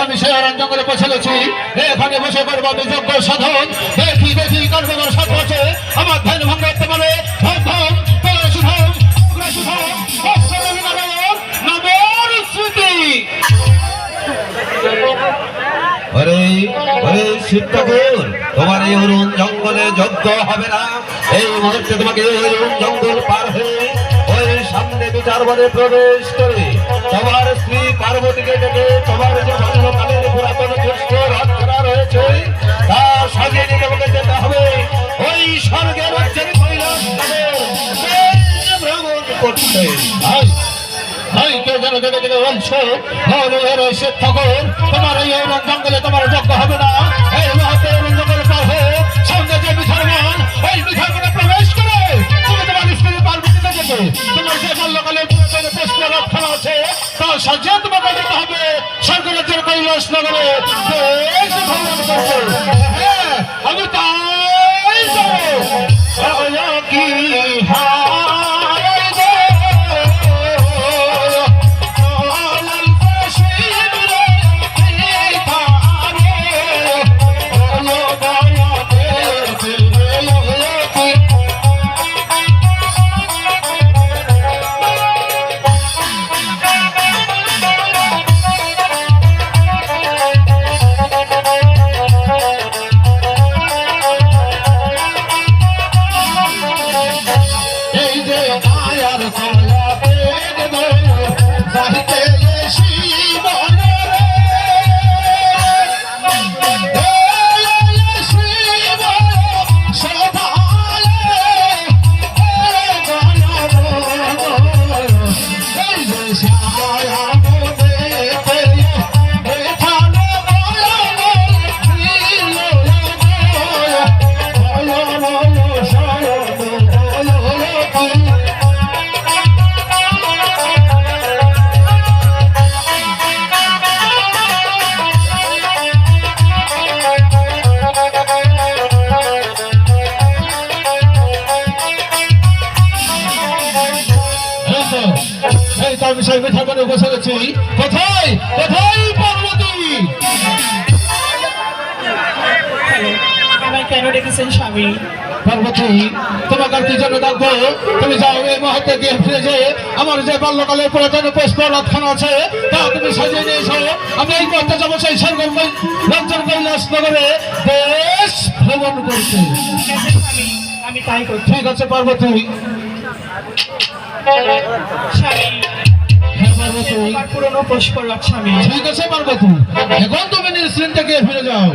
আমি সে জঙ্গলে বসে গেছি, এখানে বসে করবো আমি যজ্ঞ সাধন। দেখি দেখি কর্মকর সাধন আছে আমার ধ্যান ভঙ্গ করতে পারে। তোমার এই অরুণ জঙ্গলে যজ্ঞ হবে না। এই মুহূর্তে তোমাকে অরুণ জঙ্গল পার হয়ে ওই সামনে বিচার বনে প্রবেশ করে তোমার স্ত্রী পার্বতীকে ডেকে তোমার যে বাল্যকালের পুরাতন দুষ্ট রচনা রয়েছে তা সাজিয়ে নিয়ে তোমাকে যেতে হবে ওই স্বর্গের কৈলাস ভ্রমণ করতে। তোমার এই অরুণ জঙ্গলে তোমার যজ্ঞ হবে না। এই মুহূর্তে অরুণ জঙ্গলে পার হয়ে সামনে যে বিচারবন ওই বিচারবনে প্রবেশ করে তুমি তোমার স্ত্রী পার্বতীকে ডেকে তোমার যে বাল্যকালের পুরাতন পুষ্প রক্ষণা আছে তা সাজিয়ে তোমাকে যেতে হবে স্বর্গরাজ্যের কৈলাস নগরে ভ্রমণ করতে। হ্যাঁ, আমি তাই কি বিষয় মিঠা করে বসে গেছি। কোথায় কোথায় পার্বতী? আমায় কেন ডেকেছেন স্বামী? পার্বতী, তোমাকে আর কি জন্য ডাকবো? তুমি যাও এই মুহূর্তে গিয়ে ফিরে যে আমার যে বাল্যকালের পুরাতন পুষ্প রক্ষণ আছে তা তুমি সাজিয়ে নিয়েছো। আমি এই করতে যাবো সেই রাজ্যের কৈলাস নগরে দেশ ভ্রমণ করতে। আমি তাই করছি। ঠিক আছে পার্বতী। পুরনো পুষ্প স্বামী। ঠিক আছে পার্বতী, এখন তুমি নিশ্চিন্তে গিয়ে ফিরে যাও।